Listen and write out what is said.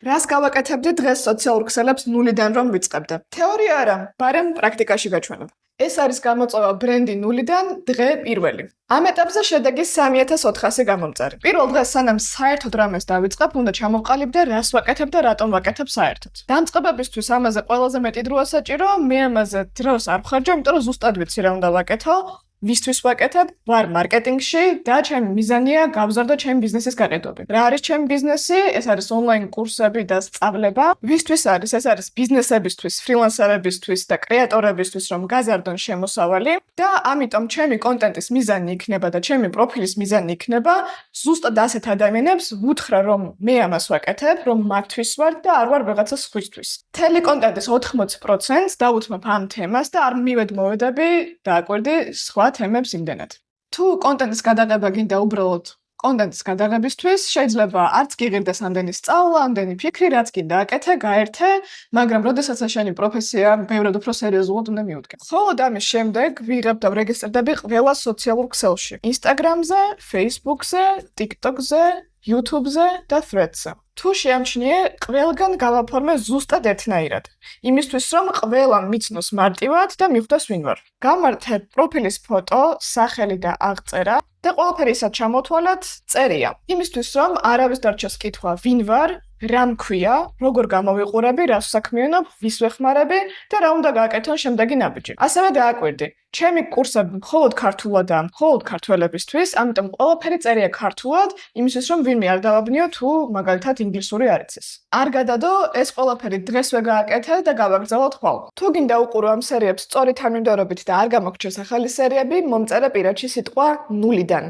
რას გავაკეთებდი დღეს სოციალურ ქსელებს ნულიდან რომ ვიწყებდე? თეორია არა, მაგრამ პრაქტიკაში გაჩვენებ. ეს არის გამოწვევა ბრენდი ნულიდან დღე პირველი. ამ ეტაპზე შედეგი 3400 გამომწარი. პირველ დღეს სანამ საერთოდ რამეს დავიწყებ, უნდა ჩამოვყალიბდე რას ვაკეთებ და რატომ ვაკეთებ საერთოდ. დამწყებებისთვის ამაზე ყველაზე მეტი დროა საჭირო, მე ამაზე დროს არ ვხარჯავ, იმიტომ რომ ზუსტად ვიცი რა უნდა ვაკეთო. ვისთვის ვაკეთებ? ვარ მარკეტინგში და ჩემი მიზანია გავზარდო ჩემი ბიზნესის გაყიდვები. რა არის ჩემი ბიზნესი? ეს არის ონლაინ კურსები და სწავლება. ვისთვის არის? ეს არის ბიზნესებისთვის, ფრილანსერებისთვის და კრეატორებისთვის, რომ გაზარდონ შემოსავალი და ამიტომ ჩემი კონტენტის მიზანი იქნება და ჩემი პროფილის მიზანი იქნება ზუსტად ასეთ ადამიანებს ვუთხრა, რომ მე ამას ვაკეთებ, რომ მათთვის ვარ და არ ვარ ვიღაცა სხვისთვის. მთელი კონტენტის 80%-ს დავუთმობ ამ თემას და არ მივედმოვედები და აკვირდი სხვა თემებს იმდენად. თუ კონტენტის გადაღება გინდა უბრალოდ კონტენტის გადაღებისთვის, შეიძლება არც გიღირდეს ამდენი სწავლა, ამდენი ფიქრი, რაც გინდა აკეთე, გაერთე, მაგრამ როდესაც შენი პროფესია ბევრად უფრო სერიოზულად უნდა მიუდგე. ხოლო ამის შემდეგ ვიღებ და ვრეგისტრირდები ყველა სოციალურ ქსელში. Instagram-ზე, Facebook-ზე, TikTok-ზე, YouTube-ზე და Threads-ზე. თუ შეამჩნიე, ყველგან გავაფორმე ზუსტად ერთნაირად. იმისთვის, რომ ყველამ მიცნოს მარტივად და მიხვდეს ვინ ვარ. გამართე პროფილის ფოტო, სახელი და აღწერა და ყველაფერი ისად ჩამოთვალეთ, წერია. იმისთვის, რომ არავის დარჩეს კითხვა, ვინ ვარ, რა მქვია, როგორ გამოვიყურები, რას ვსაქმიანობ, ვის ვეხმარები და რა უნდა გააკეთონ შემდეგი ნაბიჯი. ასევე დააკვირდი, ჩემი კურსები მხოლოდ ქართულადაა, მხოლოდ ქართველებისთვის, ამიტომ ყველაფერი წერია ქართულად, იმისთვის, რომ ვინმე არ დავაბნიო თუ მაგალითად ინგლისური არ იცის. არ გადადო, ეს ყველაფერი დღესვე გააკეთე და გავაგრძელოთ ხვალ. თუ გინდა უყურო ამ სერიებს სწორი თანმიმდევრობით და არ გამოგჩეს ახალი სერიები, მომწერე პირადში სიტყვა ნულიდან.